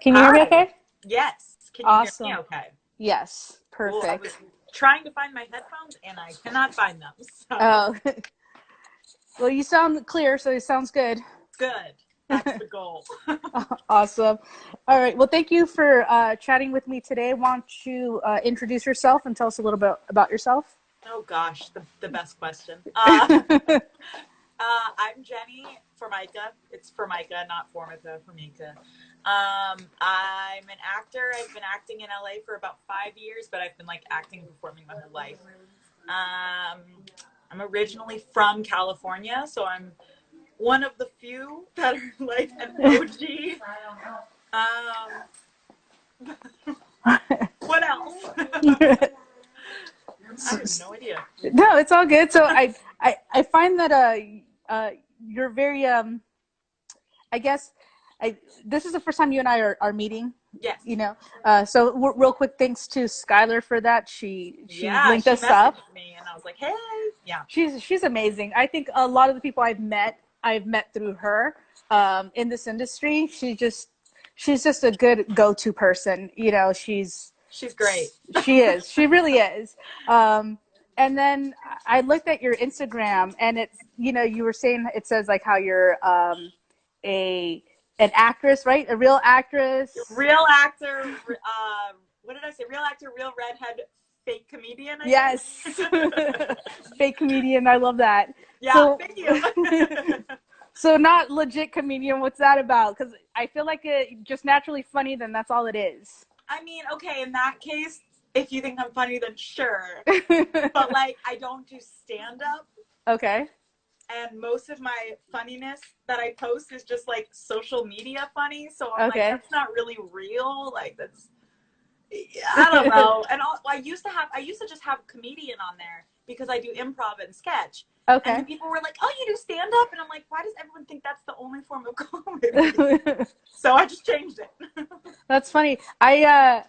Can you hear me Hi. okay? Yes. Can you hear me Awesome. okay? Yes. Cool. I was Perfect. trying to find my headphones and I cannot find them. So Oh, well, you sound clear, so it sounds good. good. That's the goal. Awesome. All right. Well, thank you for chatting with me today. Why don't you introduce yourself and tell us a little bit about yourself? Oh gosh, the best question. I'm Jenny Formica. It's Formica, not Formica, Formica. I'm an actor. I've been acting in LA for about 5 years, but I've been like acting and performing my whole life. Um, I'm originally from California, so I'm one of the few that are like an OG. What else? I have no idea. No, it's all good. So I find that you're very I guess this is the first time you and I are meeting. Yes. So real quick, thanks to Skylar for that. She Yeah, linked she us up. messaged me and I was like, hey. Yeah. She's amazing. I think a lot of the people I've met through her in this industry. She's just a good go-to person. She's great. She is. She really is. And then I looked at your Instagram, and it's you were saying it says like how you're a an actress, right? A real actress. Real actor. What did I say? Real actor, real redhead, fake comedian. Yes. Fake comedian. I love that. Yeah, So, thank you. so not legit comedian. What's that about? Because I feel like it just naturally funny. Then that's all it is. I mean, okay, in that case, if you think I'm funny, then sure. But like, I don't do stand up. Okay. And most of my funniness that I post is just like social media funny. So I'm Okay. like, that's not really real. Like that's, I don't know. And I used to just have comedian on there because I do improv and sketch. Okay. And then people were like, oh, you do stand up? And I'm like, why does everyone think that's the only form of comedy? So I just changed it. That's funny. I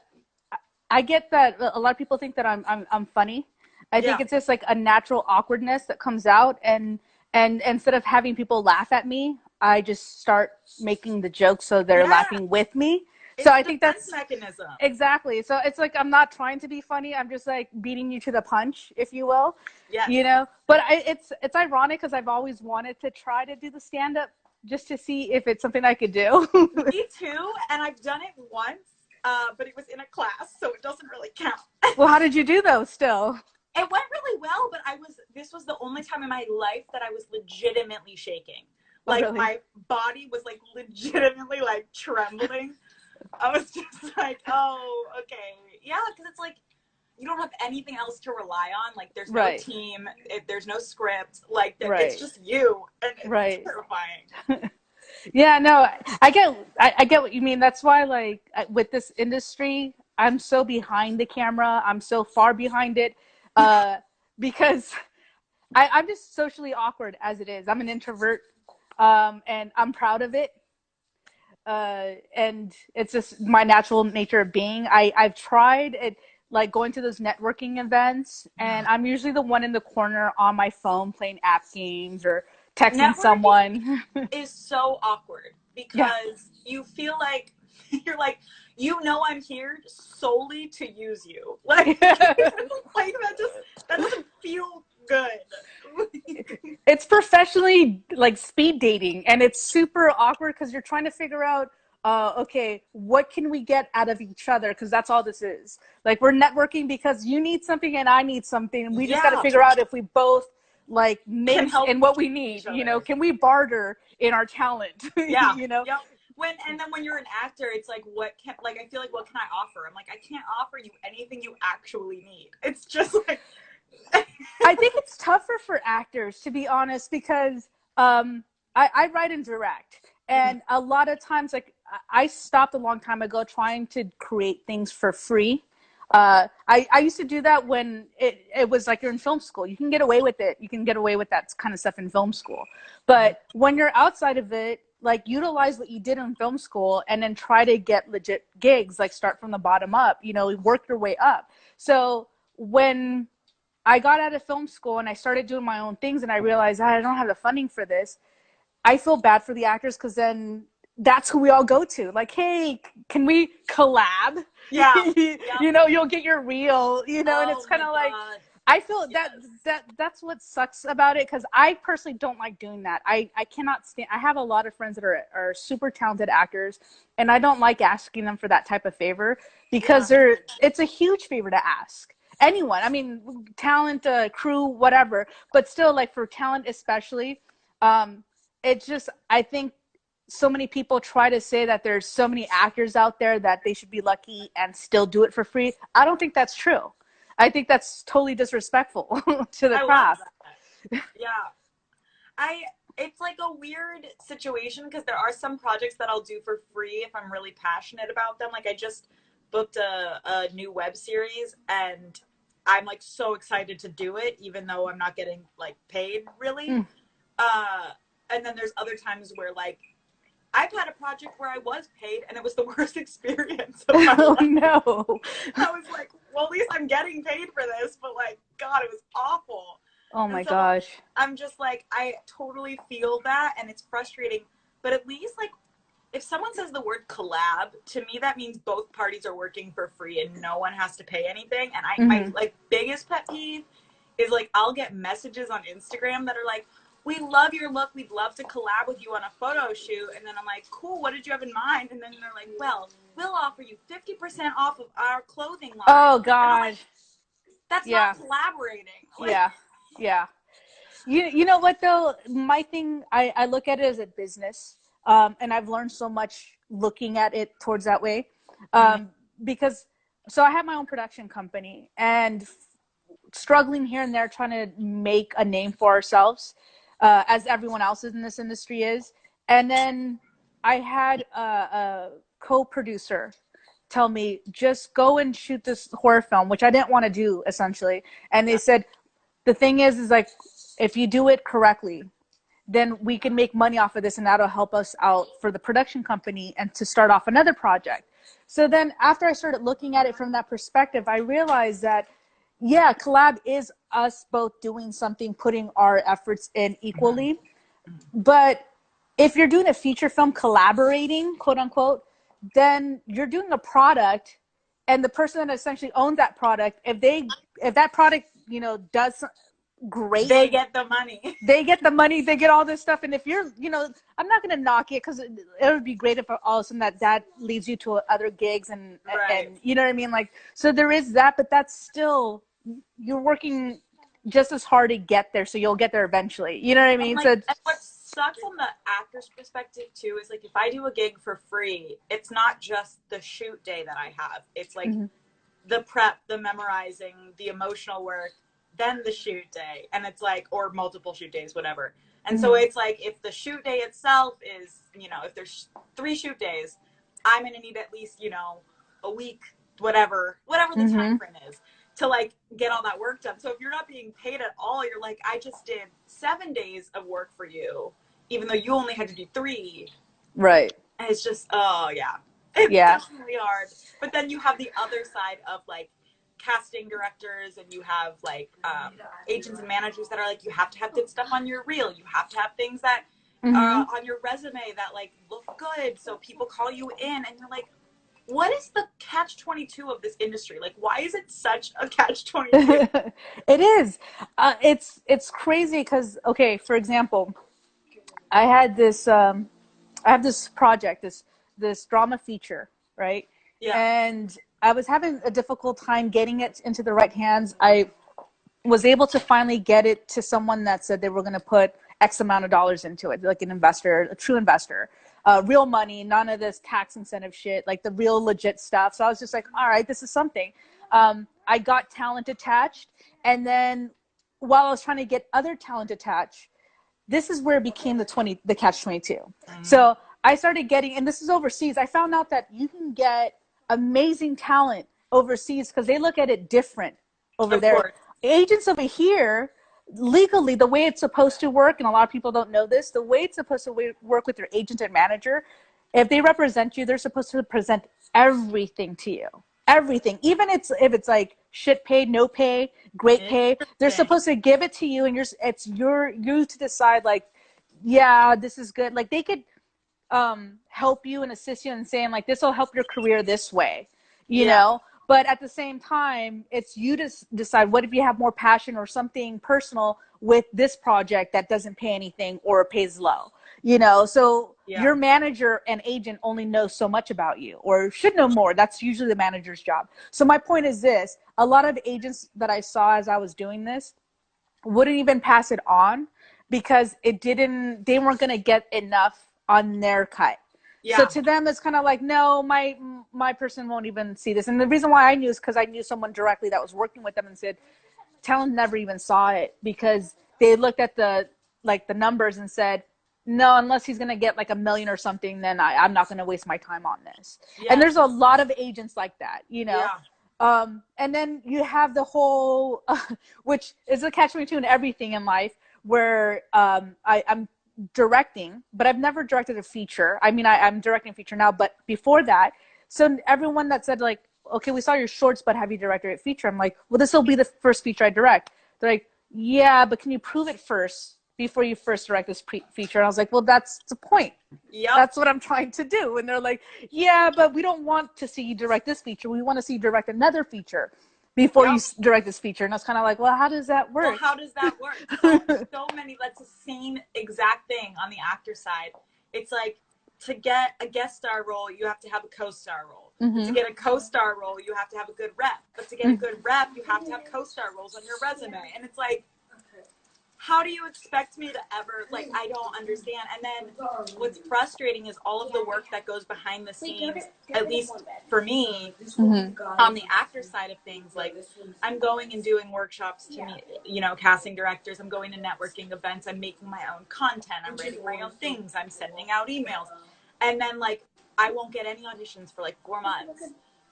get that a lot of people think that I'm funny. I think it's just like a natural awkwardness that comes out, and instead of having people laugh at me, I just start making the jokes so they're laughing with me. It's so I think that's mechanism. Exactly. So it's like I'm not trying to be funny. I'm just like beating you to the punch, if you will. Yeah. But it's ironic because I've always wanted to try to do the stand up just to see if it's something I could do. Me too, and I've done it once, but it was in a class, so it doesn't really count. Well, how did you do though? Still. It went really well, but this was the only time in my life that I was legitimately shaking. Like, really? My body was like legitimately like trembling. I was just like, oh, okay. Yeah, because it's like, you don't have anything else to rely on. Like, there's no team, there's no script. Like, it's just you, and it's terrifying. Yeah, no, I get what you mean. That's why, like, with this industry, I'm so behind the camera. I'm so far behind it. Because I'm just socially awkward as it is. I'm an introvert, and I'm proud of it. And it's just my natural nature of being. I've tried it, like going to those networking events, and I'm usually the one in the corner on my phone playing app games or texting someone. Is so awkward because you feel like you're like, I'm here solely to use you. Like, like that doesn't feel good. It's professionally like speed dating, and it's super awkward because you're trying to figure out, okay, what can we get out of each other? Because that's all this is. Like, we're networking because you need something and I need something, and we just got to figure out if we both like mix in what we need. Can we barter in our talent? Yeah. Yep. And then when you're an actor, it's like, I feel like, what can I offer? I'm like, I can't offer you anything you actually need. It's just like, I think it's tougher for actors, to be honest, because I write and direct, and a lot of times, like, I stopped a long time ago trying to create things for free. I used to do that when it was like you're in film school. You can get away with it. You can get away with that kind of stuff in film school. But when you're outside of it, like, utilize what you did in film school and then try to get legit gigs, like start from the bottom up, work your way up. So when I got out of film school and I started doing my own things and I realized I don't have the funding for this, I feel bad for the actors because then that's who we all go to. Like, hey, can we collab? Yeah. Yeah. You know, you'll get your reel, you know, and Oh it's kind my of like, God. I feel Yes. that's what sucks about it, because I personally don't like doing that. I cannot stand. I have a lot of friends that are super talented actors, and I don't like asking them for that type of favor, because Yeah. it's a huge favor to ask anyone. I mean, talent, crew, whatever, but still, like for talent especially, um, it's just, I think so many people try to say that there's so many actors out there that they should be lucky and still do it for free. I don't think that's true. I think that's totally disrespectful to the I love craft. that. Yeah. I it's like a weird situation because there are some projects that I'll do for free if I'm really passionate about them. Like I just booked a new web series and I'm like so excited to do it even though I'm not getting like paid really. Mm. Uh and then there's other times where like I've had a project where I was paid and it was the worst experience of my Oh life. no. I was like, well, at least I'm getting paid for this, but like, God, it was awful. Oh And my so gosh. I'm just like, I totally feel that and it's frustrating. But at least, like, if someone says the word collab, to me, that means both parties are working for free and no one has to pay anything. And my Mm-hmm. like biggest pet peeve is like, I'll get messages on Instagram that are like, we love your look. We'd love to collab with you on a photo shoot. And then I'm like, cool, what did you have in mind? And then they're like, well, we'll offer you 50% off of our clothing line. Oh And I'm like, gosh. that's not Yeah. collaborating. Like, Yeah. Yeah. You know what though? My thing, I look at it as a business, and I've learned so much looking at it towards that way, mm-hmm. because so I have my own production company, and struggling here and there trying to make a name for ourselves, as everyone else in this industry is. And then I had a co-producer tell me, just go and shoot this horror film, which I didn't want to do essentially. And they Yeah. said, the thing is like, if you do it correctly, then we can make money off of this, and that'll help us out for the production company and to start off another project. So then after I started looking at it from that perspective, I realized that, yeah, collab is us both doing something, putting our efforts in Mm-hmm. equally. But if you're doing a feature film collaborating, quote unquote, then you're doing a product, and the person that essentially owns that product, if that product, you know, does great, They get the money. they get the money, they get all this stuff. And if you're, you know, I'm not going to knock it, because it would be great if all of a sudden that leads you to other gigs, Right. and you know what I mean? Like, so there is that, but that's still, you're working just as hard to get there. So you'll get there eventually. You know what I And mean? like, So and what sucks on the actor's perspective too is like, if I do a gig for free, it's not just the shoot day that I have. It's like mm-hmm. the prep, the memorizing, the emotional work, then the shoot day. And it's like, or multiple shoot days, whatever. And so Mm-hmm. it's like, if the shoot day itself is, you know, if there's 3 shoot days, I'm going to need at least, you know, a week, whatever the time Mm-hmm. frame is to like get all that work done. So if you're not being paid at all, you're like, I just did 7 days of work for you, even though you only had to do 3. Right. And it's just, oh yeah, it's Yeah. definitely hard. But then you have the other side of like casting directors, and you have like agents and managers that are like, you have to have good stuff on your reel. You have to have things that Mm-hmm. on your resume that like look good, so people call you in. And you're like, what is the catch-22 of this industry? Like, why is it such a catch-22? It is. It's crazy because, okay, for example, I had this I have this project, this drama feature, right? Yeah. And I was having a difficult time getting it into the right hands. I was able to finally get it to someone that said they were going to put X amount of dollars into it, like an investor, a true investor, real money, none of this tax incentive shit, like the real legit stuff. So I was just like, all right, this is something. I got talent attached. And then while I was trying to get other talent attached, this is where it became the catch 22. Mm-hmm. So I started getting, and this is overseas. I found out that you can get amazing talent overseas because they look at it different over Of there. course. Agents over here, legally, the way it's supposed to work, and a lot of people don't know this, the way it's supposed to work with your agent and manager, if they represent you, they're supposed to present everything to you. Everything. Even if it's like shit paid, no pay, great pay, they're supposed to give it to you, and you to decide, like, yeah, this is good. Like, they could, help you and assist you and saying like, this will help your career this way, you Yeah. know? But at the same time, it's you to decide what if you have more passion or something personal with this project that doesn't pay anything or pays low, you know? So Yeah. your manager and agent only know so much about you or should know more. That's usually the manager's job. So my point is this, a lot of agents that I saw as I was doing this wouldn't even pass it on because they weren't going to get enough on their cut. Yeah. So to them, it's kind of like, no, my person won't even see this. And the reason why I knew is because I knew someone directly that was working with them and said, talent never even saw it because they looked at the numbers and said, no, unless he's going to get like 1 million or something, then I'm not going to waste my time on this. Yeah. And there's a lot of agents like that, you know? Yeah. And then you have the whole, which is a catch-22 in everything in life, where I'm directing, but I've never directed a feature. I mean, I'm directing a feature now, but before that, so everyone that said like, okay, we saw your shorts, but have you directed a feature? I'm like, well, this will be the first feature I direct. They're like, yeah, but can you prove it first before you first direct this feature? And I was like, well, that's the point. Yep. That's what I'm trying to do. And they're like, yeah, but we don't want to see you direct this feature. We want to see you direct another feature before you direct this feature. And I was kind of like, well, how does that work? Well, how does that work? So many, that's the same exact thing on the actor side. It's like, to get a guest star role, you have to have a co-star role. Mm-hmm. To get a co-star role, you have to have a good rep. But to get a good rep, you have to have co-star roles on your resume. And it's like, how do you expect me to ever, like, I don't understand. And then what's frustrating is all of the work that goes behind the scenes, at least for me, on the actor side of things. Like, I'm going and doing workshops to meet, you know, casting directors. I'm going to networking events. I'm making my own content. I'm writing my own things. I'm sending out emails. And then, like, I won't get any auditions for, like, 4 months.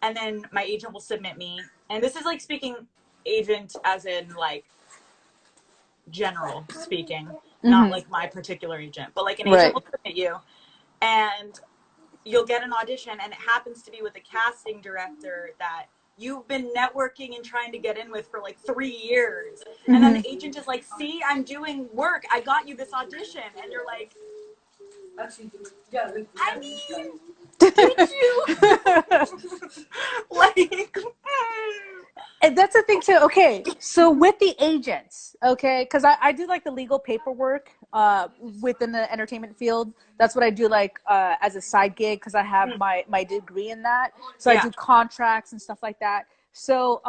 And then my agent will submit me. And this is, like, speaking agent as in, like, general speaking, not like my particular agent, but like an agent will submit you and you'll get an audition, and it happens to be with a casting director that you've been networking and trying to get in with for like 3 years. And then the agent is like, see, I'm doing work, I got you this audition. And you're like, I mean, did you? Like, and that's the thing too. Okay, so with the agents, okay, because I do like the legal paperwork within the entertainment field. That's what I do, like as a side gig, because I have my degree in that. So I do contracts and stuff like that. So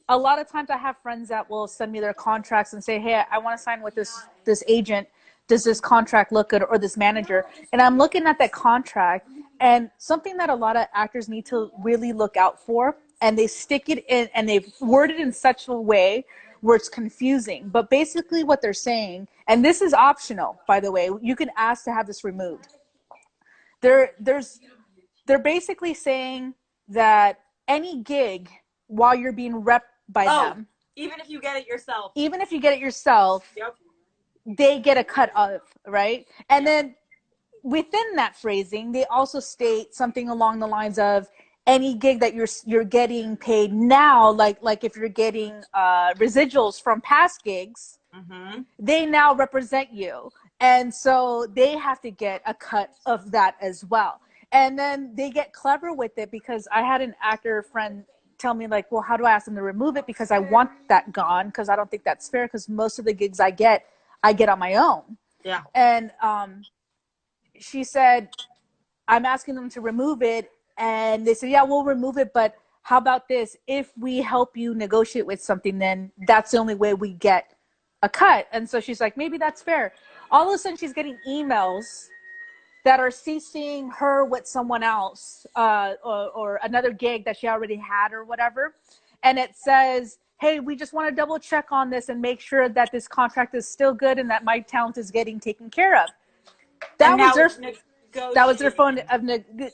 a lot of times I have friends that will send me their contracts and say, hey, I want to sign with this agent. Does this contract look good, or this manager? And I'm looking at that contract, and something that a lot of actors need to really look out for, and they stick it in and they've worded in such a way where it's confusing. But basically what they're saying, and this is optional, by the way, you can ask to have this removed. They're basically saying that any gig while you're being repped by them, even if you get it yourself, yep, they get a cut of, right? And then within that phrasing, they also state something along the lines of any gig that you're getting paid now, like if you're getting residuals from past gigs, they now represent you. And so they have to get a cut of that as well. And then they get clever with it, because I had an actor friend tell me like, well, how do I ask them to remove it? Because I want that gone, because I don't think that's fair, because most of the gigs I get on my own. Yeah. And she said, I'm asking them to remove it. And they said, yeah, we'll remove it. But how about this? If we help you negotiate with something, then that's the only way we get a cut. And so she's like, maybe that's fair. All of a sudden, she's getting emails that are CCing her with someone else or another gig that she already had or whatever. And it says, hey, we just want to double check on this and make sure that this contract is still good and that my talent is getting taken care of. That was their phone of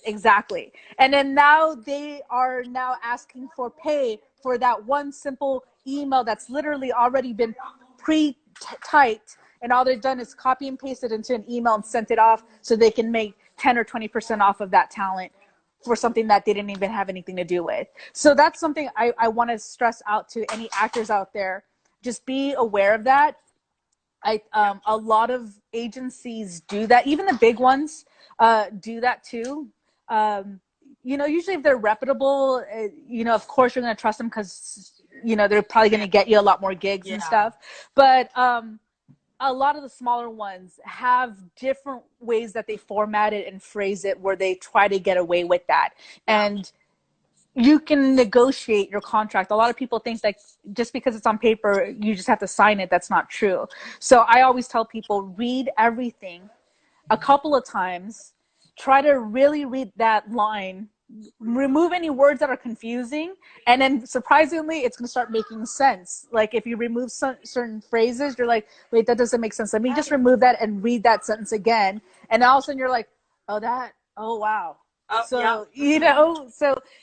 exactly. And then now they are now asking for pay for that one simple email that's literally already been pre-typed, and all they've done is copy and paste it into an email and sent it off so they can make 10 or 20% off of that talent for something that they didn't even have anything to do with. So that's something I want to stress out to any actors out there. Just be aware of that. A lot of agencies do that. Even the big ones do that too. Usually if they're reputable, of course you're going to trust them because they're probably going to get you a lot more gigs and stuff. But a lot of the smaller ones have different ways that they format it and phrase it where they try to get away with that. And you can negotiate your contract. A lot of people think that just because it's on paper, you just have to sign it. That's not true. So I always tell people, read everything a couple of times, try to really read that line, remove any words that are confusing, and then surprisingly, it's going to start making sense. Like if you remove certain phrases, you're like, wait, that doesn't make sense. Let me just remove that and read that sentence again. And all of a sudden you're like, oh, wow. So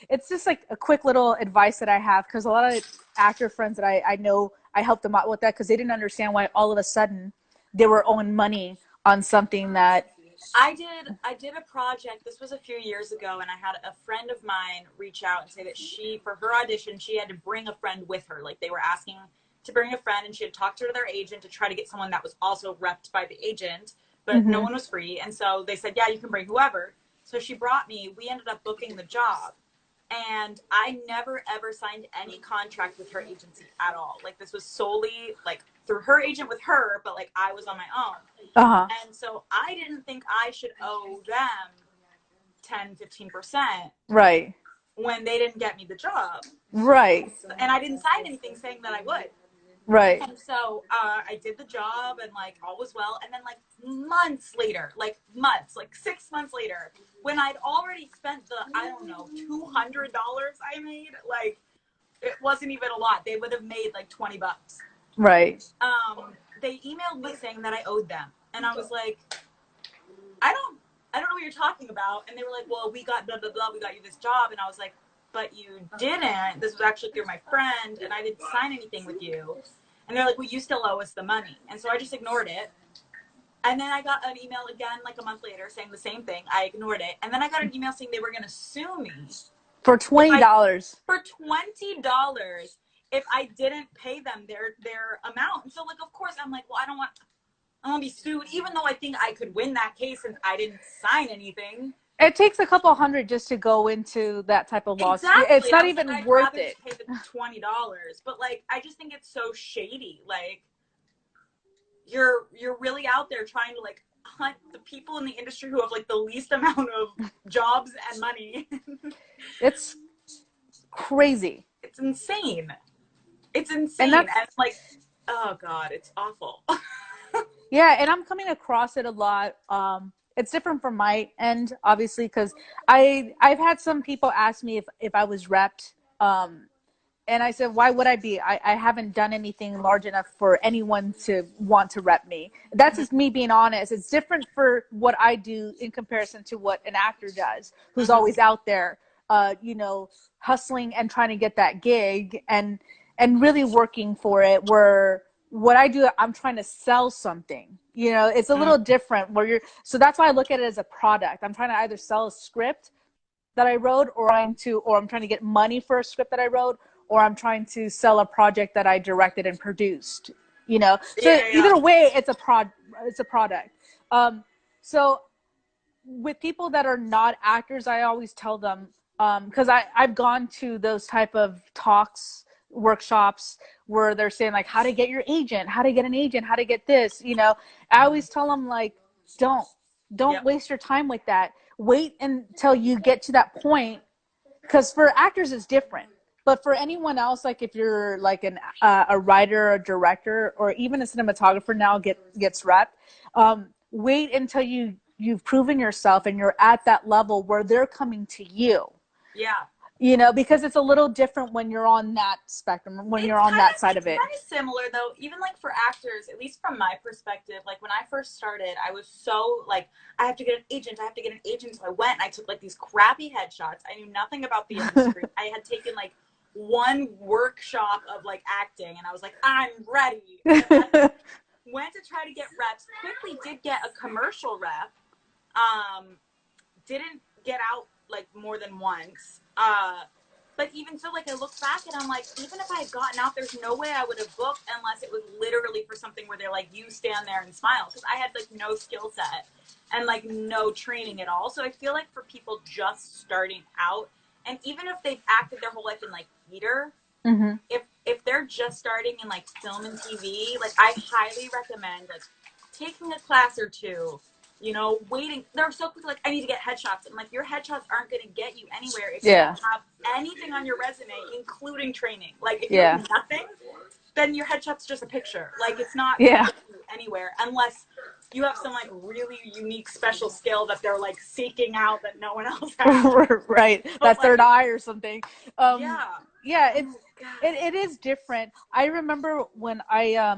it's just like a quick little advice that I have, because a lot of actor friends that I know, I helped them out with that because they didn't understand why all of a sudden they were owing money on something that I did a project. This was a few years ago, and I had a friend of mine reach out and say that for her audition, she had to bring a friend with her. Like they were asking to bring a friend, and she had talked to their agent to try to get someone that was also repped by the agent, but no one was free. And so they said, yeah, you can bring whoever. So she brought me. We ended up booking the job. And I never, ever signed any contract with her agency at all. Like this was solely like through her agent with her, but like I was on my own. And so I didn't think I should owe them 10-15%. Right. When they didn't get me the job. Right. And I didn't sign anything saying that I would. Right. And so I did the job and like all was well. And then like months later, like 6 months later, when I'd already spent the, I don't know, $200 I made, like it wasn't even a lot. They would have made like $20. Right. They emailed me saying that I owed them. And I was like, I don't know what you're talking about. And they were like, well, we got blah, blah, blah. We got you this job. And I was like, but you didn't. This was actually through my friend, and I didn't sign anything with you. And they're like, well, you still owe us the money. And so I just ignored it. And then I got an email again like a month later saying the same thing. I ignored it. And then I got an email saying they were going to sue me. For $20. For $20 if I didn't pay them their amount. And so, like, of course, I'm like, well, I don't want to be sued, even though I think I could win that case since I didn't sign anything. It takes a couple hundred just to go into that type of lawsuit. Exactly. It's not even worth it. Pay the $20, but like I just think it's so shady. Like you're really out there trying to like hunt the people in the industry who have like the least amount of jobs and money. It's crazy. It's insane. It's insane. And like, oh God, it's awful. Yeah, and I'm coming across it a lot. It's different from my end, obviously, because I've had some people ask me if I was repped, and I said, why would I be? I haven't done anything large enough for anyone to want to rep me. That's just me being honest. It's different for what I do in comparison to what an actor does, who's always out there, hustling and trying to get that gig and really working for it, where what I do, I'm trying to sell something. It's a little different so that's why I look at it as a product. I'm trying to either sell a script that I wrote, or I'm trying to get money for a script that I wrote, or I'm trying to sell a project that I directed and produced. Either way, it's a product. So with people that are not actors, I always tell them, because I've gone to those type of talks, workshops, where they're saying like how to get your agent, how to get an agent, how to get this. I always tell them like, don't waste your time with that. Wait until you get to that point, because for actors it's different, but for anyone else, like if you're like a writer, a director, or even a cinematographer now gets repped, wait until you've proven yourself and you're at that level where they're coming to you. Because it's a little different when you're on that spectrum, when you're on that side of it. It's kind of similar, though, even like for actors, at least from my perspective. Like when I first started, I was so like, I have to get an agent. So I went and I took like these crappy headshots. I knew nothing about the industry. I had taken like one workshop of like acting, and I was like, I'm ready. Went to try to get reps. Quickly did get a commercial rep. Didn't get out like more than once. But even so, like, I look back and I'm like, even if I had gotten out, there's no way I would have booked unless it was literally for something where they're like, you stand there and smile. Because I had, like, no skill set and, like, no training at all. So I feel like for people just starting out, and even if they've acted their whole life in, like, theater, Mm-hmm. if they're just starting in, like, film and TV, like, I highly recommend, like, taking a class or two, you know, waiting. They're so quick, like, I need to get headshots. And, like, your headshots aren't going to get you anywhere if you don't have anything on your resume, including training. Like, if you have nothing, then your headshot's just a picture. Like, it's not going to get you anywhere unless you have some, like, really unique special skill that they're, like, seeking out that no one else has. Right. But, That like, third eye or something. Yeah, it is different. I remember when I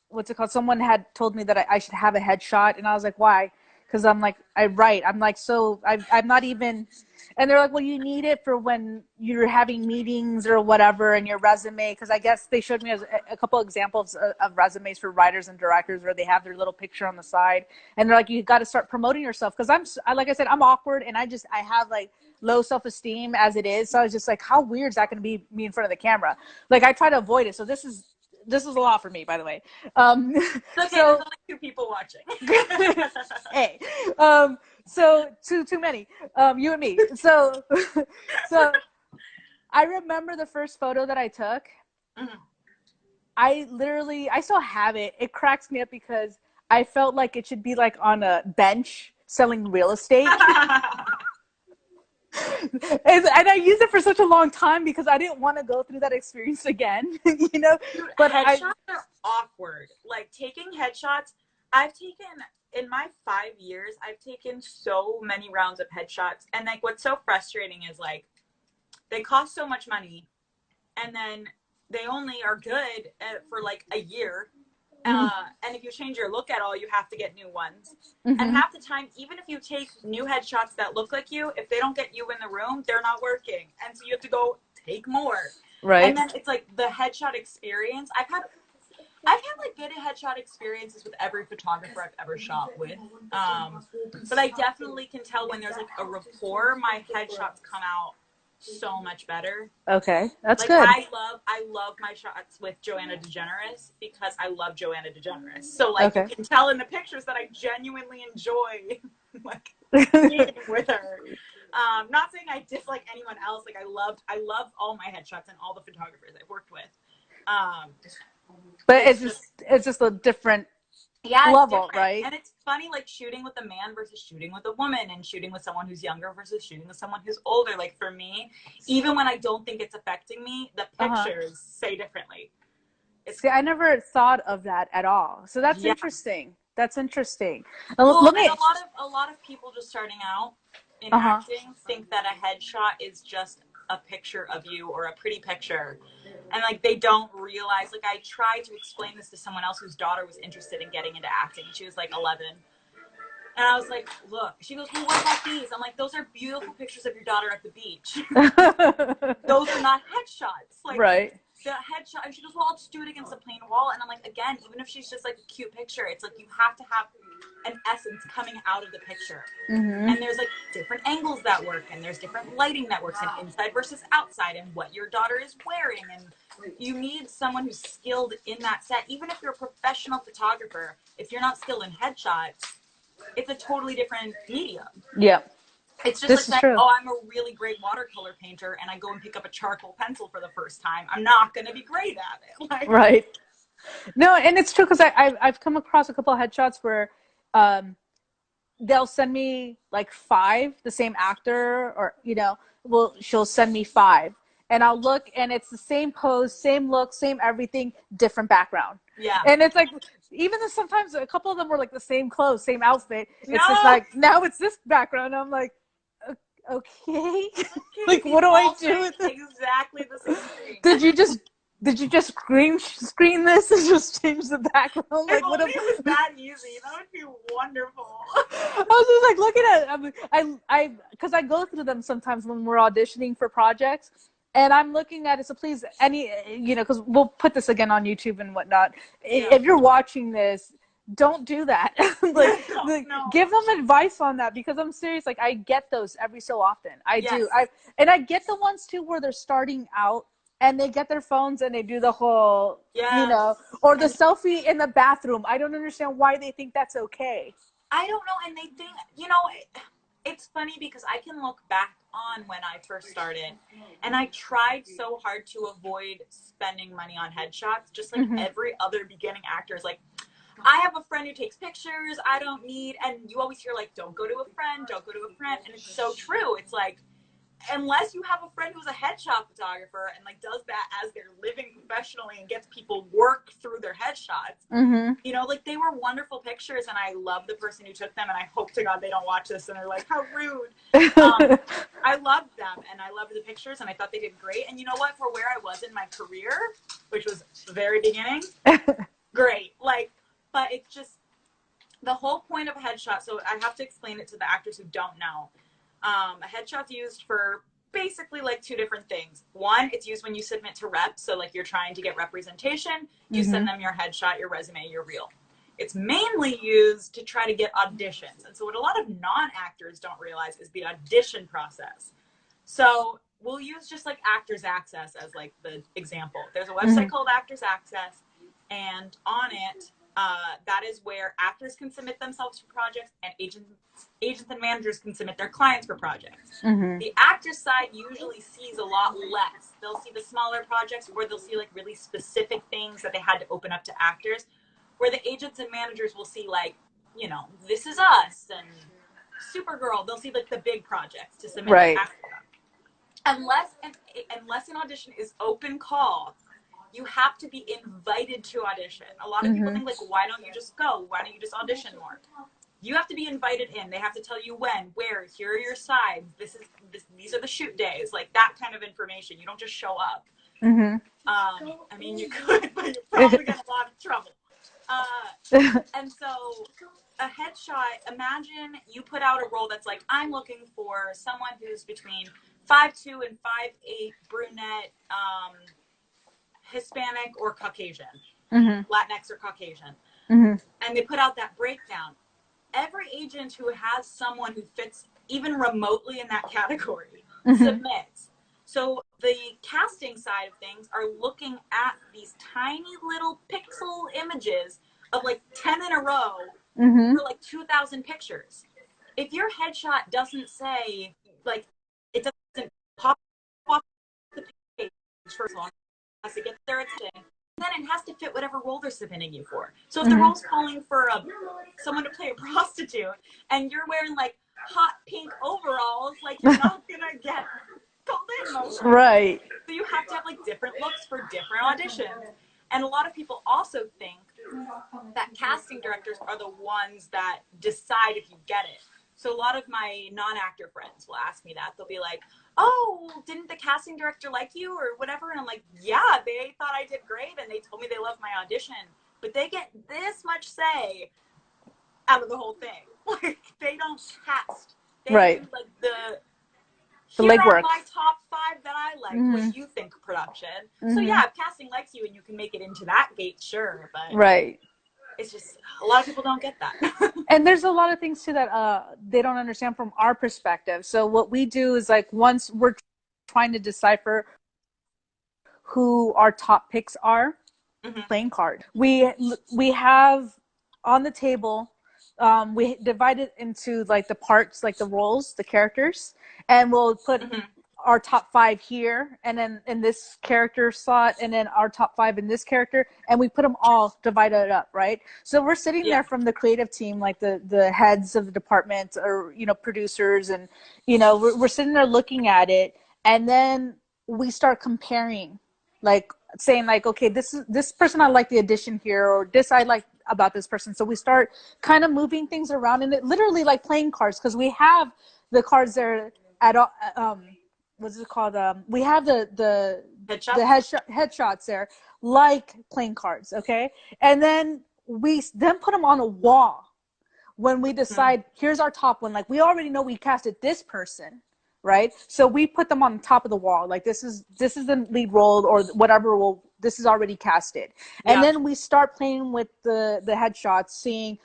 what's it called? Someone had told me that I should have a headshot, and I was like, why? Because I'm like, I write. I'm like, so I'm not even. And they're like, well, you need it for when you're having meetings or whatever in your resume. Because I guess they showed me a couple examples of resumes for writers and directors where they have their little picture on the side, and they're like, you got to start promoting yourself. Because like I said, I'm awkward, and I have like low self-esteem as it is. So I was just like, how weird is that going to be me in front of the camera? Like I try to avoid it. So this is a lot for me, by the way. It's okay, so there's only 2 people watching. hey, so too many, you and me. So I remember the first photo that I took. Mm-hmm. I still have it. It cracks me up because I felt like it should be like on a bench selling real estate. And I used it for such a long time because I didn't want to go through that experience again, you know. Dude, but headshots are awkward. Like taking headshots, I've taken in my 5 years, I've taken so many rounds of headshots, and like what's so frustrating is like they cost so much money, and then they only are good for like a year. And if you change your look at all, you have to get new ones. And half the time, even if you take new headshots that look like you, if they don't get you in the room, they're not working. And so you have to go take more. Right. And then it's like the headshot experience. I've had like good headshot experiences with every photographer I've ever shot with. But I definitely can tell when there's like a rapport, my headshots come out so much better. Okay, that's like, good. I love my shots with Joanna DeGeneres because I love Joanna DeGeneres. So like you can tell in the pictures that I genuinely enjoy like meeting with her. Not saying I dislike anyone else. Like I love all my headshots and all the photographers I've worked with. But it's just a different level, right? And it's funny, like shooting with a man versus shooting with a woman, and shooting with someone who's younger versus shooting with someone who's older. Like for me, even when I don't think it's affecting me, the pictures say differently. See, I never thought of that at all. So that's interesting. That's interesting. Well, a lot of people just starting out in acting think that a headshot is just a picture of you or a pretty picture. And like they don't realize, like I tried to explain this to someone else whose daughter was interested in getting into acting. She was like 11. And I was like, look, she goes, well, what about these? I'm like, those are beautiful pictures of your daughter at the beach. Those are not headshots. Like, right. The headshot. And she goes, well, I'll just do it against a plain wall. And I'm like, again, even if she's just like a cute picture, it's like you have to have an essence coming out of the picture. And there's like different angles that work, and there's different lighting that works, and inside versus outside, and what your daughter is wearing. And you need someone who's skilled in that set. Even if you're a professional photographer, if you're not skilled in headshots, it's a totally different medium. Yeah. It's just like saying, oh, I'm a really great watercolor painter, and I go and pick up a charcoal pencil for the first time. I'm not going to be great at it. Like, right. No, and it's true because I've come across a couple of headshots where they'll send me like 5, the same actor, or, you know, she'll send me 5. And I'll look, and it's the same pose, same look, same everything, different background. Yeah. And it's like, even though sometimes a couple of them were like the same clothes, same outfit, it's just like, now it's this background. I'm like, okay. Like, what do I do with this? Exactly the same thing. Did you just screen this and just change the background? Like, if only it was that easy, that would be wonderful. I was just like looking at it. Because I go through them sometimes when we're auditioning for projects, and I'm looking at it. So please, because we'll put this again on YouTube and whatnot. Yeah. If you're watching this, don't do that. No. Give them advice on that, because I'm serious. Like, I get those every so often. I Yes. do. I get the ones too where they're starting out and they get their phones and they do the whole, Yes. or the selfie in the bathroom. I don't understand why they think that's okay. I don't know. And they think, it's funny because I can look back on when I first started, and I tried so hard to avoid spending money on headshots, just like every other beginning actor is like, I have a friend who takes pictures, I don't need, and you always hear like, don't go to a friend, don't go to a friend. And it's so true. It's like, unless you have a friend who's a headshot photographer and like does that as they're living professionally and gets people work through their headshots, like they were wonderful pictures, and I love the person who took them, and I hope to God they don't watch this and they're like, how rude. I loved them and I loved the pictures and I thought they did great. And you know what, for where I was in my career, which was the very beginning, great. Like, but it's just the whole point of a headshot. So I have to explain it to the actors who don't know. A headshot's used for basically like two different things. One, it's used when you submit to reps. So like you're trying to get representation, you send them your headshot, your resume, your reel. It's mainly used to try to get auditions. And so what a lot of non-actors don't realize is the audition process. So we'll use just like Actors Access as like the example. There's a website called Actors Access, and on it, that is where actors can submit themselves for projects, and agents and managers can submit their clients for projects. The actor side usually sees a lot less. They'll see the smaller projects, or they'll see like really specific things that they had to open up to actors, where the agents and managers will see like, This Is Us and Supergirl. They'll see like the big projects to submit their actor. Unless an audition is open call, you have to be invited to audition. A lot of people think like, why don't you just go? Why don't you just audition more? You have to be invited in. They have to tell you when, where, here are your sides. These are the shoot days, like that kind of information. You don't just show up. I mean, you could, but you probably get a lot of trouble. And so a headshot, imagine you put out a role that's like, I'm looking for someone who's between 5'2" and 5'8", brunette, Hispanic or Caucasian, Latinx or Caucasian. And they put out that breakdown. Every agent who has someone who fits even remotely in that category submits. So the casting side of things are looking at these tiny little pixel images of like 10 in a row for like 2,000 pictures. If your headshot doesn't say, like, it doesn't pop off the page, first of all, has to get their attention, then it has to fit whatever role they're submitting you for. So if the role's calling for someone to play a prostitute and you're wearing like hot pink overalls, like you're not gonna get called in most. Right. So you have to have like different looks for different auditions. And a lot of people also think that casting directors are the ones that decide if you get it. So a lot of my non-actor friends will ask me that. They'll be like, oh, didn't the casting director like you or whatever? And I'm like, yeah, they thought I did great and they told me they loved my audition. But they get this much say out of the whole thing. Like, they don't cast. They do like the here legwork. Are my top 5 that I like when you think production. So yeah, if casting likes you and you can make it into that gate, sure. But it's just, a lot of people don't get that. And there's a lot of things too that they don't understand from our perspective. So what we do is like, once we're trying to decipher who our top picks are, playing card. We have on the table, we divide it into like the parts, like the roles, the characters, and we'll put our top 5 here, and then in this character slot, and then our top 5 in this character, and we put them all divided up, right? So we're sitting there from the creative team, like the heads of the department, or producers, and we're sitting there looking at it, and then we start comparing, like saying like, okay, this person I like the addition here, or this I like about this person. So we start kind of moving things around, and it literally like playing cards, because we have the cards there at what's it called? We have the headshots there, like playing cards, okay? And then we put them on a wall when we decide, here's our top one. Like, we already know we casted this person, right? So we put them on the top of the wall. Like, this is the lead role, or whatever role this is already casted. And then we start playing with the headshots, seeing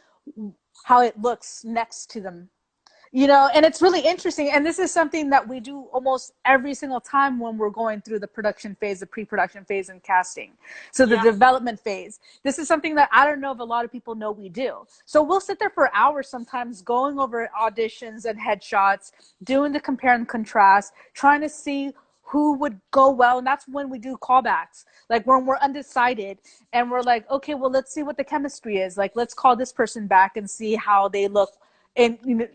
how it looks next to them, you know, and it's really interesting. And this is something that we do almost every single time when we're going through the production phase, the pre-production phase, and casting. So the development phase, this is something that I don't know if a lot of people know we do. So we'll sit there for hours sometimes going over auditions and headshots, doing the compare and contrast, trying to see who would go well. And that's when we do callbacks, like when we're undecided and we're like, okay, well, let's see what the chemistry is like. Let's call this person back and see how they look in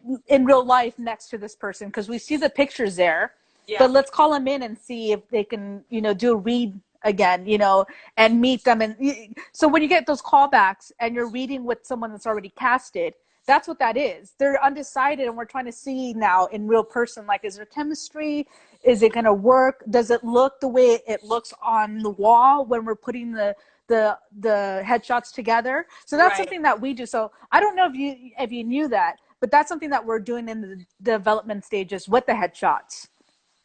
real life next to this person, because we see the pictures there, but let's call them in and see if they can, you know, do a read again, you know, and meet them. And so when you get those callbacks and you're reading with someone that's already casted, that's what that is. They're undecided, and we're trying to see now in real person, like, is there chemistry? Is it going to work? Does it look the way it looks on the wall when we're putting the headshots together? So that's something that we do. So I don't know if you knew that, but that's something that we're doing in the development stages with the headshots.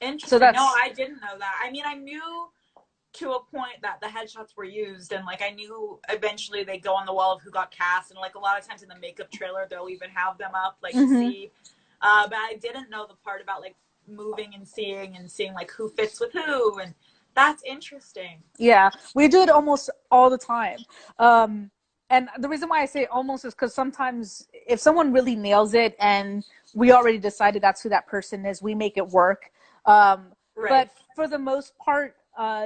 Interesting. So no, I didn't know that. I mean, I knew to a point that the headshots were used, and like I knew eventually they go on the wall of who got cast, and like a lot of times in the makeup trailer they'll even have them up, like to see. But I didn't know the part about like moving and seeing like who fits with who, and that's interesting. Yeah, we do it almost all the time. And the reason why I say almost is because sometimes if someone really nails it and we already decided that's who that person is, we make it work. But for the most part,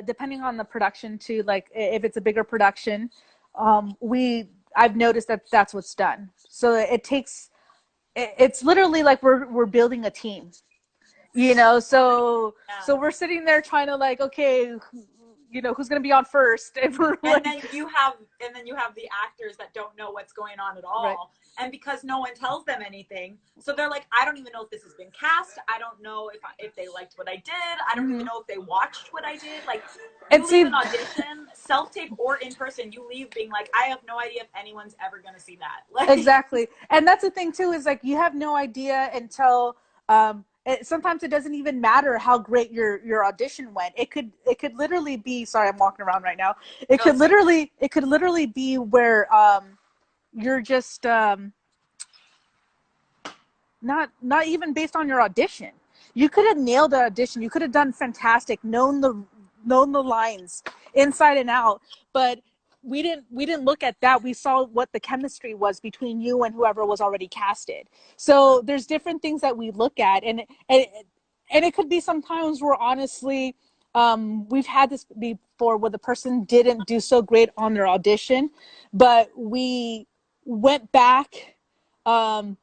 depending on the production too, like if it's a bigger production, I've noticed that that's what's done. So it's literally like we're building a team, you know, so we're sitting there trying to like, okay, you know, who's going to be on first. And then you have the actors that don't know what's going on at all. And because no one tells them anything, so they're like, I don't even know if this has been cast. I don't know if they liked what I did. I don't even know if they watched what I did. Like, you leave an audition, self-tape or in person, you leave being like, I have no idea if anyone's ever going to see that. Like, exactly. And that's the thing too, is like, you have no idea until, sometimes it doesn't even matter how great your audition went. It could literally be, sorry, I'm walking around right now. It could literally be where, you're just not even based on your audition. You could have nailed the audition. You could have done fantastic, known the lines inside and out, but we didn't look at that. We saw what the chemistry was between you and whoever was already casted. So there's different things that we look at, and it could be sometimes where honestly, we've had this before where the person didn't do so great on their audition, but we went back and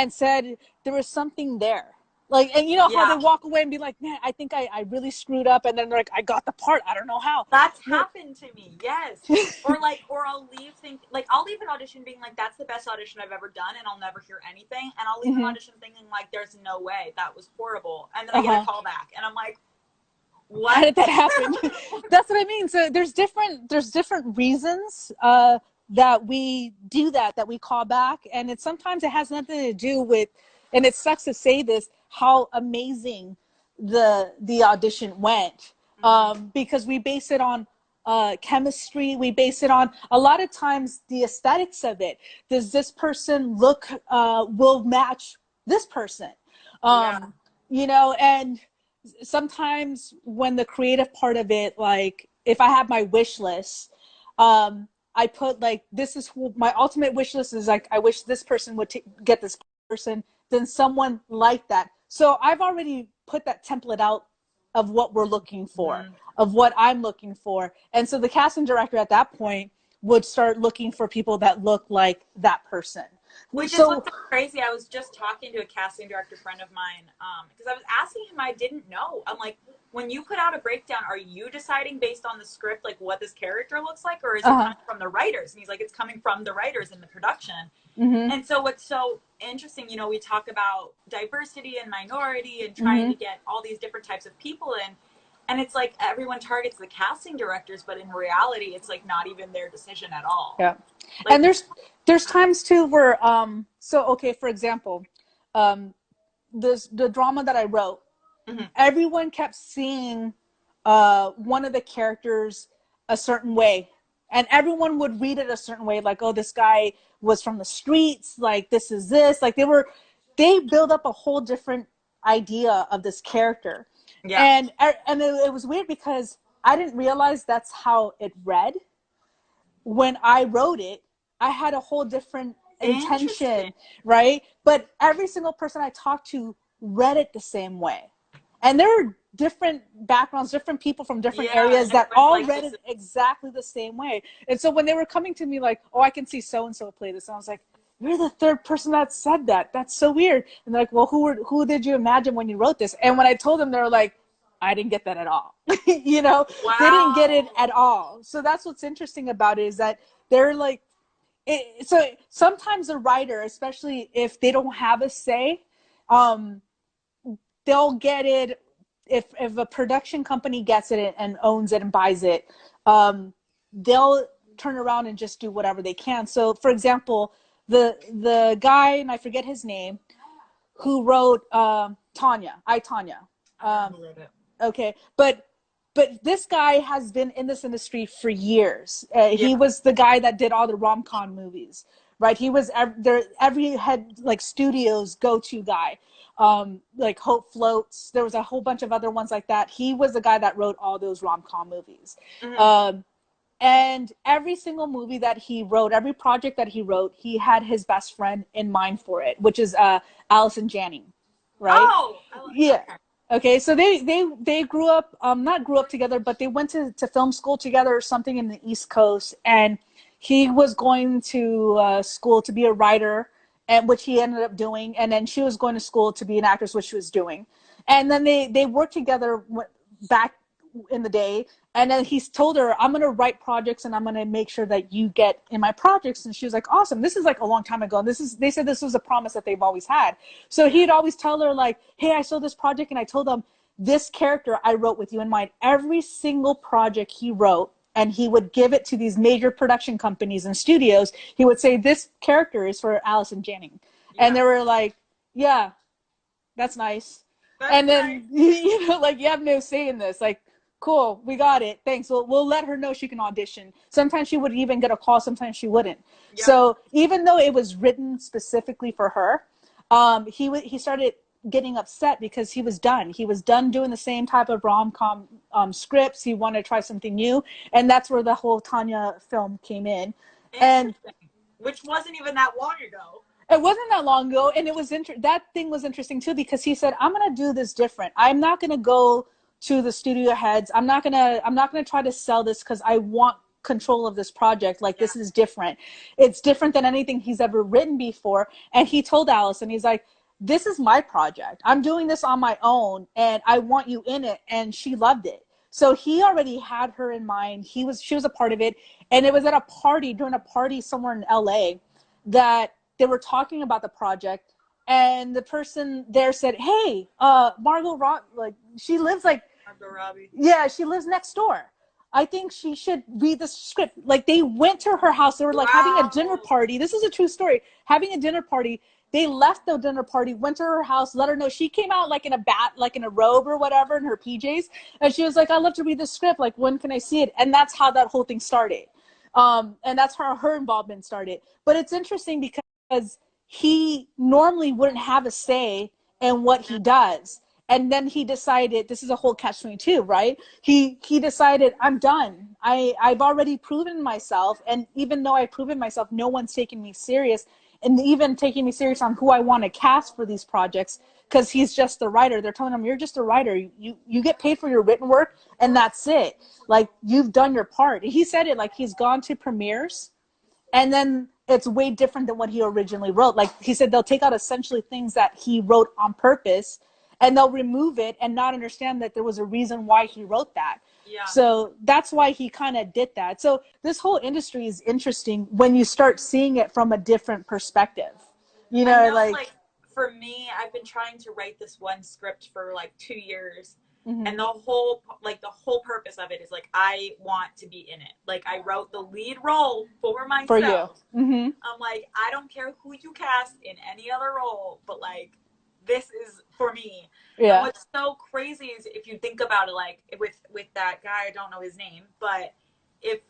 said there was something there. Like, and you know how they walk away and be like, man, I think I really screwed up. And then they're like, I got the part. I don't know how. That's happened to me. Yes. or I'll leave I'll leave an audition being like, that's the best audition I've ever done. And I'll never hear anything. And I'll leave an audition thinking like, there's no way, that was horrible. And then I get a call back and I'm like, what? How did that happen? That's what I mean. So there's different reasons, that we do that we call back. And sometimes it has nothing to do with, and it sucks to say this, how amazing the audition went, because we base it on chemistry. We base it on a lot of times the aesthetics of it. Does this person look will match this person? You know, and sometimes when the creative part of it, like if I have my wish list, I put like, this is my ultimate wish list is like, I wish this person would get this person, then someone like that. So I've already put that template out of what we're looking for, of what I'm looking for. And so the casting director at that point would start looking for people that look like that person. Which is what's crazy. I was just talking to a casting director friend of mine, because I was asking him, I didn't know. I'm like, when you put out a breakdown, are you deciding based on the script, like what this character looks like, or is it coming from the writers? And he's like, it's coming from the writers in the production. And so what's so interesting, you know, we talk about diversity and minority and trying to get all these different types of people in. And it's like everyone targets the casting directors, but in reality, it's like not even their decision at all. Yeah. Like, and there's times too where, so, okay, for example, the drama that I wrote, everyone kept seeing one of the characters a certain way, and everyone would read it a certain way, like, oh, this guy was from the streets, like this is this, like they build up a whole different idea of this character. Yeah. And it was weird because I didn't realize that's how it read when I wrote it. I had a whole different intention, right? But every single person I talked to read it the same way. And there were different backgrounds, different people from different areas that all read it exactly the same way. And so when they were coming to me like, oh, I can see so-and-so play this, and I was like, you're the third person that said that. That's so weird. And they're like, well, who did you imagine when you wrote this? And when I told them, they were like, I didn't get that at all. You know, wow. They didn't get it at all. So that's what's interesting about it, is that they're like, so sometimes a writer, especially if they don't have a say, they'll get it if a production company gets it and owns it and buys it. They'll turn around and just do whatever they can. So, for example, the guy, and I forget his name, who wrote Tanya, Tanya. Okay, but this guy has been in this industry for years. He was the guy that did all the rom-com movies, right? He was every head like studio's go-to guy, like Hope Floats. There was a whole bunch of other ones like that. He was the guy that wrote all those rom-com movies. And every single movie that he wrote, every project that he wrote, he had his best friend in mind for it, which is Allison Janney, right? Oh, yeah. Okay, so they grew up, not grew up together, but they went to film school together or something in the East Coast, and he was going to school to be a writer, and which he ended up doing, and then she was going to school to be an actress, which she was doing, and then they worked together back in the day, and then he's told her, I'm going to write projects and I'm going to make sure that you get in my projects. And she was like, awesome. This is like a long time ago. And they said this was a promise that they've always had. So he'd always tell her like, hey, I saw this project and I told them this character I wrote with you in mind. Every single project he wrote, and he would give it to these major production companies and studios. He would say, this character is for Allison Janney. And they were like, yeah, that's nice. And then, you know, like, you have no say in this. Like, cool, we got it, thanks, we'll let her know she can audition. Sometimes she would even get a call, sometimes she wouldn't. So even though it was written specifically for her, he started getting upset because he was done doing the same type of rom-com scripts. He wanted to try something new, and that's where the whole Tanya film came in. And which wasn't even that long ago. It wasn't that long ago, and it was that thing was interesting too, because he said, I'm going to do this different. I'm not going to go to the studio heads. I'm not gonna try to sell this because I want control of this project. Like, this is different. It's different than anything he's ever written before. And he told Allison, he's like, this is my project. I'm doing this on my own, and I want you in it. And she loved it. So he already had her in mind. She was a part of it. And it was at a party, during a party somewhere in LA, that they were talking about the project. And the person there said, hey, Margot Robbie, like, she lives like, yeah, she lives next door. I think she should read the script. Like, they went to her house. They were like having a dinner party. This is a true story. Having a dinner party. They left the dinner party, went to her house, let her know. She came out like in a robe or whatever, in her PJs. And she was like, I'd love to read the script. Like, when can I see it? And that's how that whole thing started. And that's how her involvement started. But it's interesting because he normally wouldn't have a say in what he does. And then he decided, this is a whole catch-22, right? He decided, I'm done. I've already proven myself. And even though I've proven myself, no one's taking me serious. And even taking me serious on who I want to cast for these projects, because he's just the writer. They're telling him, you're just a writer. You get paid for your written work, and that's it. Like, you've done your part. He said it like he's gone to premieres, and then it's way different than what he originally wrote. Like, he said they'll take out essentially things that he wrote on purpose, and they'll remove it and not understand that there was a reason why he wrote that. Yeah. So that's why he kind of did that. So this whole industry is interesting when you start seeing it from a different perspective. You know, like for me, I've been trying to write this one script for like 2 years. Mm-hmm. And the whole purpose of it is like, I want to be in it. Like, I wrote the lead role for myself. For you. Mm-hmm. I'm like, I don't care who you cast in any other role, but like, this is for me. Yeah. And what's so crazy is if you think about it, like with that guy, I don't know his name, but if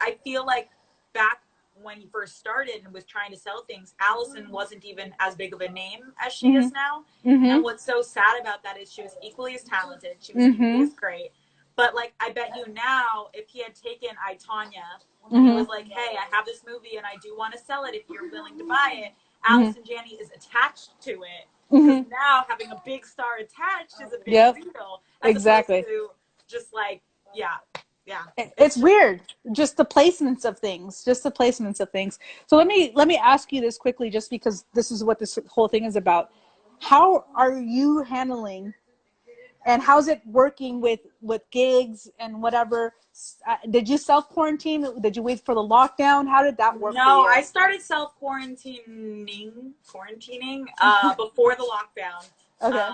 I feel like back when he first started and was trying to sell things, Allison wasn't even as big of a name as she is now. And what's so sad about that is she was equally as talented. She was equally as great. But like, I bet you now, if he had taken I, Tonya, and he was like, hey, I have this movie and I do want to sell it if you're willing to buy it, Allison Janney is attached to it. Because now having a big star attached is a big deal. As opposed to just like, yeah. It's weird, just the placements of things, so let me ask you this quickly, just because this is what this whole thing is about. How are you handling, and how's it working with gigs and whatever? Did you self quarantine? Did you wait for the lockdown? How did that work for you? No, I started self quarantining before the lockdown. Okay.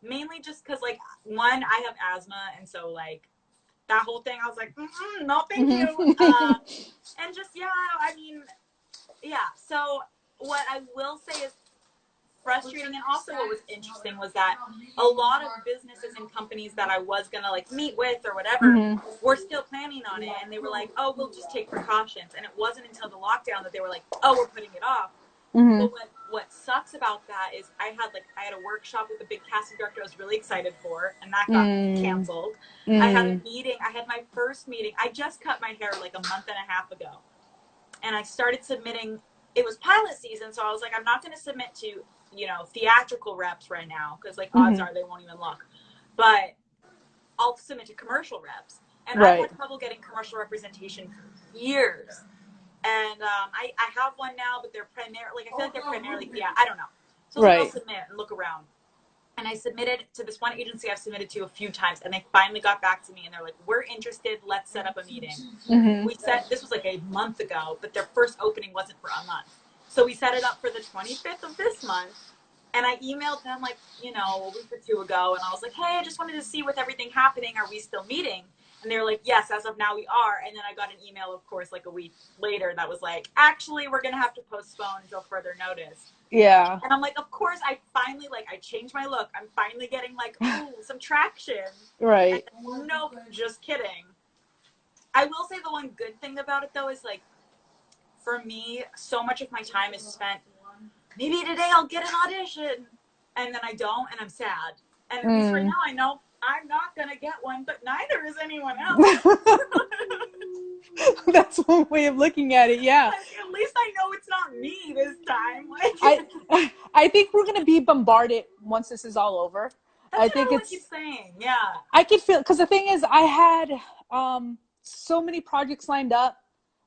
Mainly just because, like, one, I have asthma, and so like that whole thing, I was like, no, thank you. And just, yeah, I mean, yeah. So what I will say is frustrating, and also what was interesting was that a lot of businesses and companies that I was gonna like meet with or whatever were still planning on it, and they were like, oh, we'll just take precautions. And it wasn't until the lockdown that they were like, oh, we're putting it off. But what sucks about that is I had a workshop with a big casting director I was really excited for, and that got canceled. I had a meeting. I had my first meeting. I just cut my hair like a month and a half ago, and I started submitting. It was pilot season, so I was like, I'm not going to submit to, you know, theatrical reps right now, because like odds are they won't even look. But I'll submit to commercial reps, and I've had trouble getting commercial representation for years. And I have one now, but they're primarily, like, I feel like they're primarily, I don't know. So I'll submit and look around. And I submitted to this one agency I've submitted to a few times, and they finally got back to me, and they're like, we're interested, let's set up a meeting. We set, this was like a month ago, but their first opening wasn't for a month. So we set it up for the 25th of this month, and I emailed them like, you know, a week or two ago, and I was like, hey, I just wanted to see with everything happening, are we still meeting? And they were like, yes, as of now we are. And then I got an email, of course, like a week later that was like, actually, we're going to have to postpone until further notice. Yeah. And I'm like, of course, I finally, like, I changed my look. I'm finally getting, like, ooh, some traction. Right. And nope, just kidding. I will say the one good thing about it, though, is, like, for me, so much of my time is spent, maybe today I'll get an audition. And then I don't, and I'm sad. And at least right now I know I'm not going to get one, but neither is anyone else. That's one way of looking at it, yeah. Like, at least I know it's not me this time. Like, I think we're going to be bombarded once this is all over. That's what I keep saying, yeah. I could feel, because the thing is, I had so many projects lined up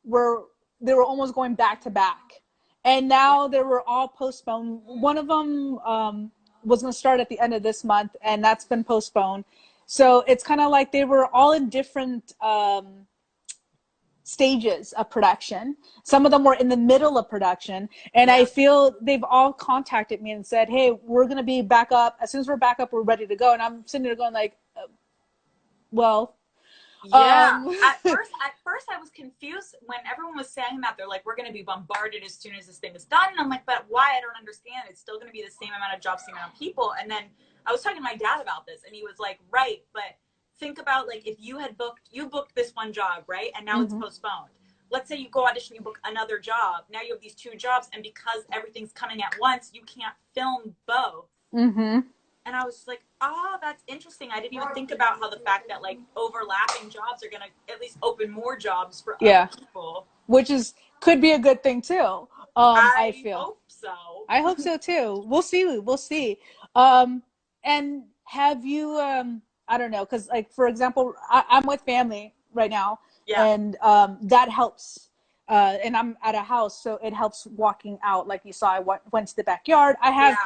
where they were almost going back to back. And now they were all postponed. One of them was going to start at the end of this month, and that's been postponed. So it's kind of like they were all in different stages of production. Some of them were in the middle of production, and I feel they've all contacted me and said, hey, we're going to be back up. As soon as we're back up, we're ready to go. And I'm sitting there going like, well... Yeah. At first I was confused when everyone was saying that. They're like, we're going to be bombarded as soon as this thing is done. And I'm like, but why? I don't understand. It's still going to be the same amount of jobs, same amount of people. And then I was talking to my dad about this, and he was like, right, but think about, like, if you booked this one job, right? And now it's postponed. Let's say you go audition, you book another job. Now you have these two jobs, and because everything's coming at once, you can't film both. And I was like, oh, that's interesting. I didn't even think about how the fact that, like, overlapping jobs are going to at least open more jobs for other people. Which could be a good thing, too. I feel. Hope so. I hope so, too. We'll see. And have you, I don't know, because, like, for example, I'm with family right now. Yeah. And that helps. And I'm at a house, so it helps walking out. Like you saw, I went to the backyard. I have...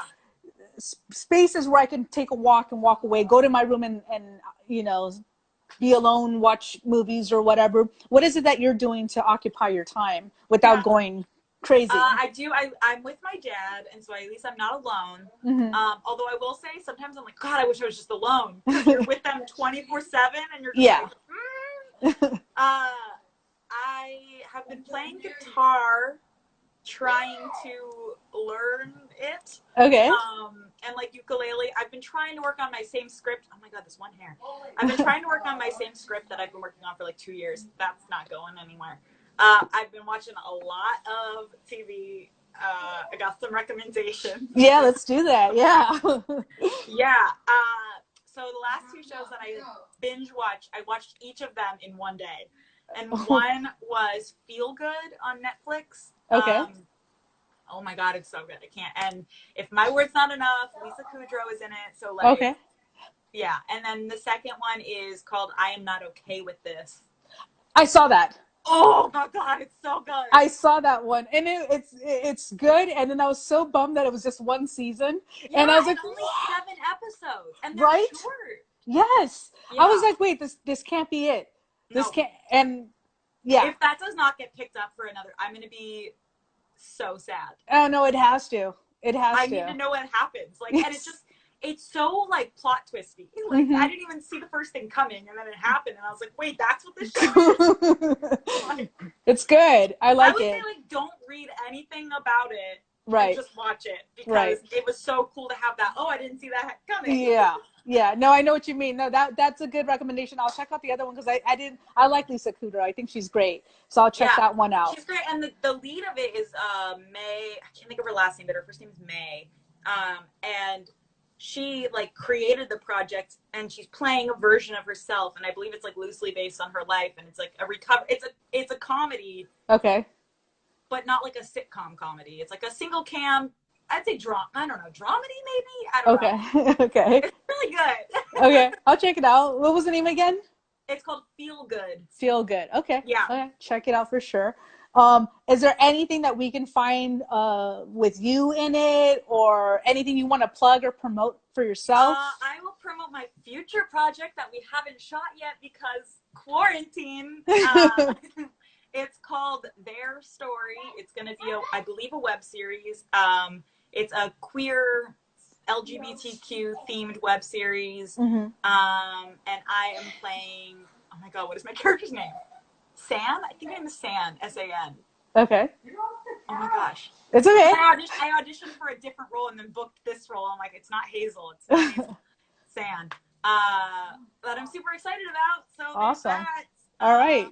spaces where I can take a walk and walk away, go to my room and you know, be alone, watch movies or whatever. What is it that you're doing to occupy your time without going crazy? I'm with my dad, and so at least I'm not alone. Although I will say sometimes I'm like, God, I wish I was just alone, because you're with them 24/7 and you're just like, I have been playing guitar, trying to learn it. Okay. And and like ukulele. I've been trying to work on my same script. Oh my God, this one hair. I've been trying to work on my same script that I've been working on for like 2 years. That's not going anywhere. I've been watching a lot of TV. I got some recommendations. Yeah, let's do that. Yeah. Yeah. So the last 2 shows that I binge watched, I watched each of them in one day. And one was Feel Good on Netflix. Okay. Oh my God, it's so good. I can't. And if my word's not enough, Lisa Kudrow is in it. So like, okay. Yeah. And then the second one is called I Am Not Okay With This. I saw that. Oh my God, it's so good. I saw that one, and it's good. And then I was so bummed that it was just one season, Yeah, and I was like, only 7 episodes, and they're right? short. Yes, Yeah. I was like, wait, this can't be it. This can't. And yeah, if that does not get picked up for another, I'm gonna be so sad. Oh no, it has to. It has to. I need to know what happens. Like, and it's so like plot twisty. Like I didn't even see the first thing coming, and then it happened, and I was like, wait, that's what this show is. Like, it's good. I like it. I would say like don't read anything about it. Right. Just watch it because it was so cool to have that. Oh, I didn't see that coming. Yeah. Yeah. No, I know what you mean. No, that's a good recommendation. I'll check out the other one because I like Lisa Kudrow. I think she's great. So I'll check that one out. She's great. And the lead of it is May. I can't think of her last name, but her first name is May. And she like created the project, and she's playing a version of herself, and I believe it's like loosely based on her life, and it's like it's a comedy. Okay. But not like a sitcom comedy. It's like a single cam. I'd say drama. I don't know, dramedy maybe. I don't know. Okay. It's really good. Okay, I'll check it out. What was the name again? It's called Feel Good. Feel Good. Okay. Yeah. Okay. Check it out for sure. Is there anything that we can find with you in it, or anything you want to plug or promote for yourself? I will promote my future project that we haven't shot yet because quarantine. It's called Their Story. It's going to be, I believe, a web series. It's a queer LGBTQ themed web series. Mm-hmm. And I am playing, oh my God, what is my character's name? San? I think her name is San, S-A-N. Okay. Oh my gosh. It's okay. I auditioned for a different role and then booked this role. I'm like, it's not Hazel. It's not Hazel. San. That I'm super excited about. So awesome. All right.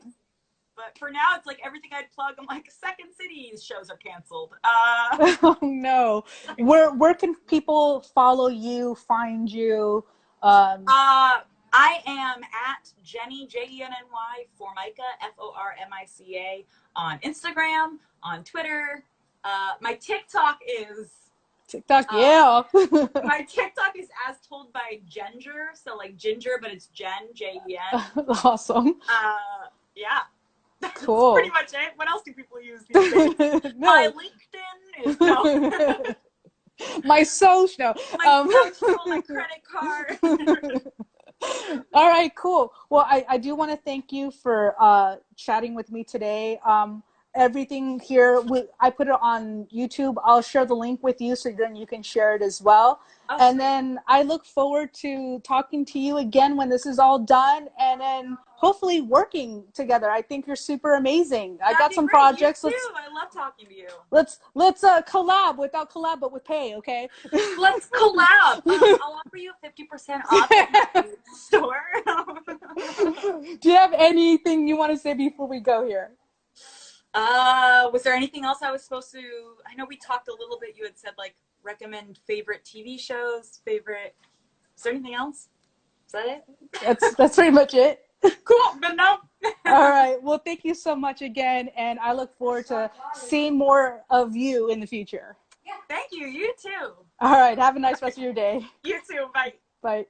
But for now, it's like everything I'd plug. I'm like, Second City's shows are canceled. Oh no. Where can people follow you, find you? I am at Jenny, Jenny Formica, Formica on Instagram, on Twitter. My TikTok is TikTok, yeah. My TikTok is as told by Ginger, so like ginger, but it's Jen, Jen. Awesome. Yeah. Cool. That's pretty much it. What else do people use these days? No. My LinkedIn is no. My social. My social, my credit card. All right, cool. Well, I do want to thank you for chatting with me today. Everything here, I put it on YouTube. I'll share the link with you so then you can share it as well. Oh, and sweet. Then I look forward to talking to you again when this is all done, and then hopefully working together. I think you're super amazing. That'd I got some great. projects. You too. I love talking to you. Let's collab without collab, but with pay, okay? Let's collab. I'll offer you 50% off at my store. Do you have anything you want to say before we go here? Was there anything else I was supposed to? I know we talked a little bit. You had said like recommend favorite TV shows, favorite. Is there anything else? Is that it? That's pretty much it. Cool, but no. All right. Well, thank you so much again, and I look forward to seeing more of you in the future. Yeah, thank you. You too. All right. Have a nice rest of your day. You too. Bye. Bye.